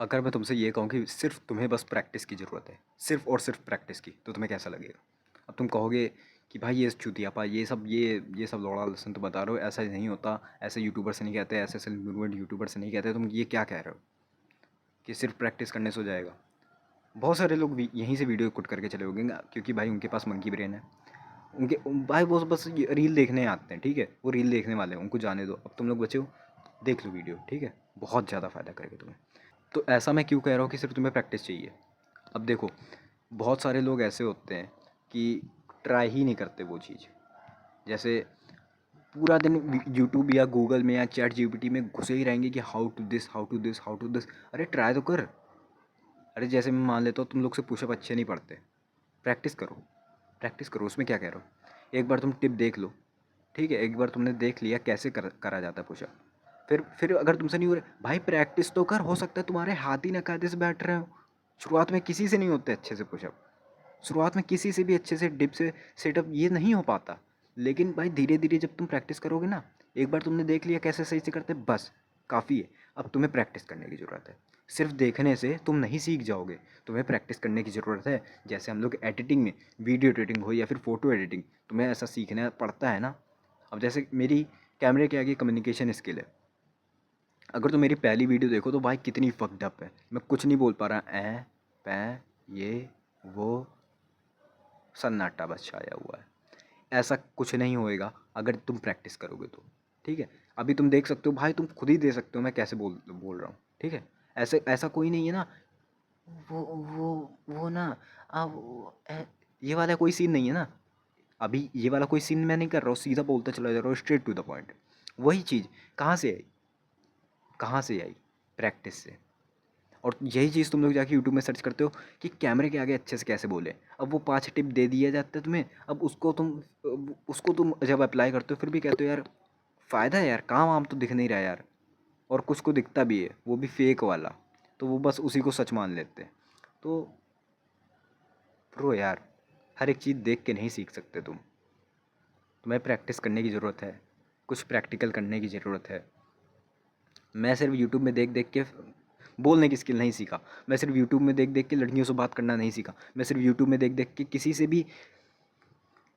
अगर मैं तुमसे ये कहूँ कि सिर्फ़ तुम्हें बस प्रैक्टिस की ज़रूरत है, सिर्फ़ और सिर्फ़ प्रैक्टिस की, तो तुम्हें कैसा लगेगा? अब तुम कहोगे कि भाई ये चूतियापा, ये सब लौड़ा लस्सन तो बता रहे हो, ऐसा नहीं होता, ऐसे यूट्यूबर से नहीं कहते, ऐसे सेलिब्रिटी यूट्यूबर से नहीं कहते, तुम ये क्या कह रहे हो कि सिर्फ़ प्रैक्टिस करने से हो जाएगा? बहुत सारे लोग यहीं से वीडियो कुट करके चले होंगे क्योंकि भाई उनके पास मंकी ब्रेन है। उनके भाई वो बस रील देखने आते हैं, ठीक है? वो रील देखने वाले हैं, उनको जाने दो। अब तुम लोग बचे हो, देख लो वीडियो, ठीक है? बहुत ज़्यादा फ़ायदा करेगा तुम्हें। तो ऐसा मैं क्यों कह रहा हूँ कि सिर्फ तुम्हें प्रैक्टिस चाहिए। अब देखो, बहुत सारे लोग ऐसे होते हैं कि ट्राई ही नहीं करते वो चीज़। जैसे पूरा दिन यूट्यूब या गूगल में या चैट जीपीटी में घुसे ही रहेंगे कि how to this, how to this, how to this. अरे ट्राई तो कर। अरे जैसे मैं मान लेता हूँ तुम लोग से पुशअप अच्छे नहीं पड़ते, प्रैक्टिस करो। प्रैक्टिस करो, उसमें क्या कह रहे हो? एक बार तुम टिप देख लो, ठीक है? एक बार तुमने देख लिया कैसे करा जाता है पुशअप। फिर अगर तुमसे नहीं हो रहा भाई, प्रैक्टिस तो कर। हो सकता है तुम्हारे हाथ ही ना कायदे से बैठ रहे हो। शुरुआत में किसी से नहीं होते अच्छे से पुशअप। शुरुआत में किसी से भी अच्छे से डिप से सेटअप ये नहीं हो पाता। लेकिन भाई धीरे धीरे जब तुम प्रैक्टिस करोगे ना, एक बार तुमने देख लिया कैसे सही से करते, बस काफ़ी है। अब तुम्हें प्रैक्टिस करने की ज़रूरत है। सिर्फ देखने से तुम नहीं सीख जाओगे, तुम्हें प्रैक्टिस करने की ज़रूरत है। जैसे हम लोग एडिटिंग में, वीडियो एडिटिंग हो या फिर फ़ोटो एडिटिंग, तुम्हें ऐसा सीखना पड़ता है ना। अब जैसे मेरी कैमरे के आगे कम्युनिकेशन स्किल है। अगर तुम मेरी पहली वीडियो देखो तो भाई कितनी फक्ड अप है। मैं कुछ नहीं बोल पा रहा, पै ये वो, सन्नाटा बस छाया हुआ है। ऐसा कुछ नहीं होएगा अगर तुम प्रैक्टिस करोगे तो, ठीक है? अभी तुम देख सकते हो भाई, तुम खुद ही दे सकते हो मैं कैसे बोल बोल रहा हूँ, ठीक है? ऐसे ऐसा कोई नहीं है ना। वो वो ना, ये वाला कोई सीन नहीं है ना। अभी ये वाला कोई सीन मैं नहीं कर रहा हूँ, सीधा बोलता चला जा रहा हूँ, स्ट्रेट टू द पॉइंट। वही चीज़ कहाँ से आई? कहाँ से आई? प्रैक्टिस से। और यही चीज़ तुम लोग जाके यूट्यूब में सर्च करते हो कि कैमरे के आगे अच्छे से कैसे बोले। अब वो 5 टिप दे दिया जाता है तुम्हें। अब उसको तुम जब अप्लाई करते हो फिर भी कहते हो यार फ़ायदा है यार, काम वाम तो दिख नहीं रहा है यार। और कुछ को दिखता भी है, वो भी फेक वाला। तो वो बस उसी को सच मान लेते हैं। तो प्रो यार, हर एक चीज़ देख के नहीं सीख सकते तुम। तुम्हें प्रैक्टिस करने की ज़रूरत है, कुछ प्रैक्टिकल करने की ज़रूरत है। मैं सिर्फ यूट्यूब में देख देख के बोलने की स्किल नहीं सीखा। मैं सिर्फ यूट्यूब में देख देख के लड़कियों से बात करना नहीं सीखा। मैं सिर्फ यूट्यूब में देख देख के किसी से भी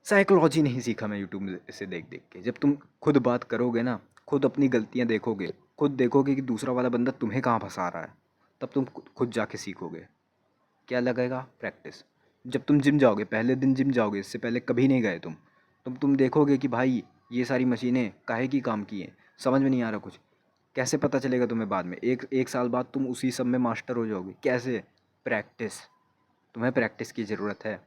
साइकोलॉजी नहीं सीखा। मैं यूट्यूब में से देख देख के, जब तुम खुद बात करोगे ना, खुद अपनी गलतियाँ देखोगे, खुद देखोगे कि दूसरा वाला बंदा तुम्हें कहाँ फंसा रहा है, तब तुम खुद जाके सीखोगे। क्या लगेगा? प्रैक्टिस। जब तुम जिम जाओगे, पहले दिन जिम जाओगे, इससे पहले कभी नहीं गए तुम देखोगे कि भाई ये सारी मशीनें काहे की काम की हैं, समझ में नहीं आ रहा कुछ। कैसे पता चलेगा तुम्हें बाद में? एक एक साल बाद तुम उसी सब में मास्टर हो जाओगे। कैसे? प्रैक्टिस। तुम्हें प्रैक्टिस की ज़रूरत है।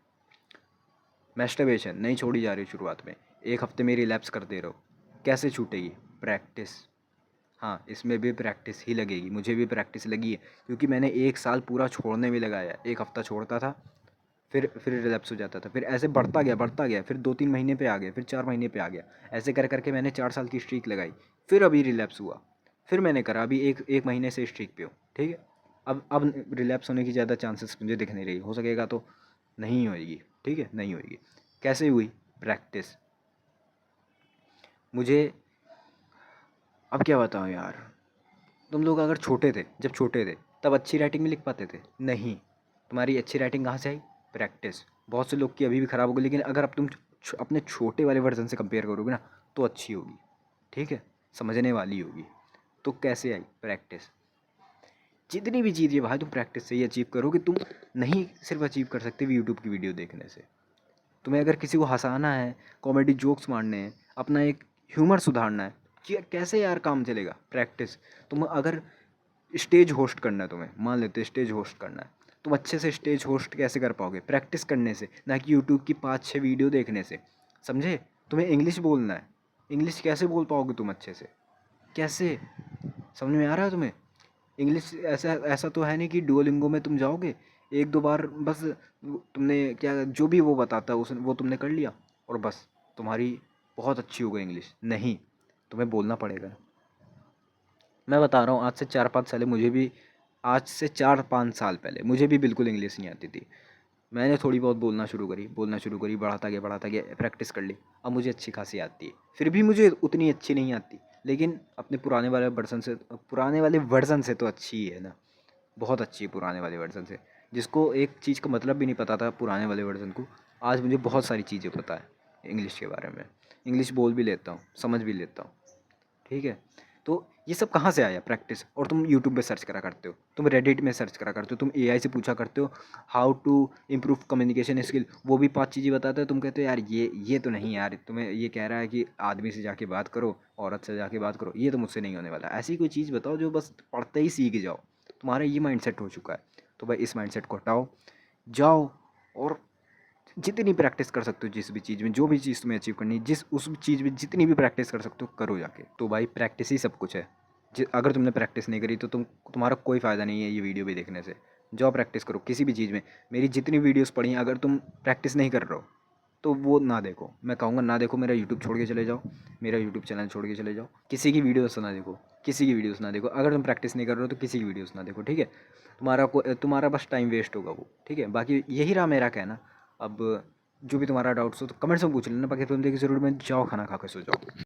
मैस्टरबेशन नहीं छोड़ी जा रही शुरुआत में, एक हफ्ते में रिलैप्स कर दे रहे हो, कैसे छूटेगी? प्रैक्टिस। हाँ, इसमें भी प्रैक्टिस ही लगेगी। मुझे भी प्रैक्टिस लगी है क्योंकि मैंने एक साल पूरा छोड़ने में लगाया। एक हफ्ता छोड़ता था, फिर रिलैप्स हो जाता था, फिर ऐसे बढ़ता गया, फिर 2-3 महीने पे आ गया, फिर 4 महीने पे आ गया। ऐसे कर करके मैंने 4 साल की स्ट्रीक लगाई। फिर अभी रिलैप्स हुआ, फिर मैंने करा, अभी एक एक महीने से स्ट्रीक पे हूँ, ठीक है? अब रिलैप्स होने की ज़्यादा चांसेस मुझे दिख नहीं रही। हो सकेगा तो नहीं होएगी, ठीक है? नहीं होएगी। कैसे हुई? प्रैक्टिस। मुझे अब क्या बताऊँ यार। तुम लोग अगर छोटे थे, जब छोटे थे तब अच्छी राइटिंग में लिख पाते थे? नहीं। तुम्हारी अच्छी राइटिंग कहाँ से आई? प्रैक्टिस। बहुत से लोग की अभी भी ख़राब होगी, लेकिन अगर अब तुम अपने छोटे वाले वर्जन से कंपेयर करोगे ना, तो अच्छी होगी, ठीक है? समझने वाली होगी। तो कैसे आई? प्रैक्टिस। जितनी भी चीज़ है भाई, तुम प्रैक्टिस से ही अचीव करोगे। तुम नहीं सिर्फ अचीव कर सकते यूट्यूब की वीडियो देखने से। तुम्हें अगर किसी को हंसाना है, कॉमेडी जोक्स मारने हैं, अपना एक ह्यूमर सुधारना है, कैसे यार काम चलेगा? प्रैक्टिस। तुम अगर स्टेज होस्ट करना है, तुम्हें मान लेते स्टेज होस्ट करना है, तुम अच्छे से स्टेज होस्ट कैसे कर पाओगे? प्रैक्टिस करने से, ना कि यूट्यूब की 5-6 वीडियो देखने से। समझे? तुम्हें इंग्लिश बोलना है, इंग्लिश कैसे बोल पाओगे तुम अच्छे से? कैसे? समझ में आ रहा है तुम्हें? इंग्लिश ऐसा ऐसा तो है नहीं कि डुओलिंगो में तुम जाओगे, एक दो बार बस तुमने क्या जो भी वो बताता है उस वो तुमने कर लिया और बस तुम्हारी बहुत अच्छी हो गई इंग्लिश। नहीं, तुम्हें बोलना पड़ेगा। मैं बता रहा हूँ, आज से 4-5 साल पहले मुझे भी बिल्कुल इंग्लिश नहीं आती थी। मैंने थोड़ी बहुत बोलना शुरू करी, बढ़ाता गया, प्रैक्टिस कर ली। अब मुझे अच्छी खासी आती है। फिर भी मुझे उतनी अच्छी नहीं आती, लेकिन अपने पुराने वाले वर्ज़न से तो अच्छी ही है ना। बहुत अच्छी है पुराने वाले वर्ज़न से। जिसको एक चीज़ का मतलब भी नहीं पता था पुराने वाले वर्ज़न को, आज मुझे बहुत सारी चीज़ें पता है इंग्लिश के बारे में। इंग्लिश बोल भी लेता हूँ, समझ भी लेता हूँ। ठीक है? तो ये सब कहाँ से आया प्रैक्टिस? और तुम यूट्यूब पे सर्च करा करते हो, तुम रेडिट में सर्च करा करते हो, तुम एआई से पूछा करते हो how to improve communication skill, वो भी 5 चीज़ें बताता है, तुम कहते हो यार ये तो नहीं यार, तुम्हें ये कह रहा है कि आदमी से जाके बात करो, औरत से जाके बात करो, ये तो मुझसे नहीं होने वाला। ऐसी कोई चीज़ बताओ जो बस पढ़ते ही सीख जाओ। तुम्हारा ये माइंडसेट हो चुका है, तो भाई इस माइंडसेट को हटाओ, जाओ और जितनी प्रैक्टिस कर सकते हो जिस भी चीज़ में, जो भी चीज़ तुम्हें अचीव करनी है, जिस उस चीज़ में जितनी भी प्रैक्टिस कर सकते हो करो जाके। तो भाई प्रैक्टिस ही सब कुछ है। अगर तुमने प्रैक्टिस नहीं करी तो तुम्हारा कोई फ़ायदा नहीं है ये वीडियो भी देखने से। जाओ प्रैक्टिस करो किसी भी चीज़ में। मेरी जितनी वीडियोस पड़ी हैं, अगर तुम प्रैक्टिस नहीं कर रहे हो तो वो ना देखो। मैं कहूँगा ना देखो, मेरा यूट्यूब छोड़ के चले जाओ, मेरा यूट्यूब चैनल छोड़ के चले जाओ। किसी की वीडियोस ना देखो, किसी की वीडियोस ना देखो। अगर तुम प्रैक्टिस नहीं कर रहे हो तो किसी की वीडियोस ना देखो, ठीक है? तुम्हारा बस टाइम वेस्ट होगा वो, ठीक है? बाकी यही रहा मेरा कहना। अब जो भी तुम्हारा डाउट्स हो तो कमेंट्स में पूछ लेना, बाकी तुम देखिए ज़रूर, मैं जाओ खाना खा के सो जाओ।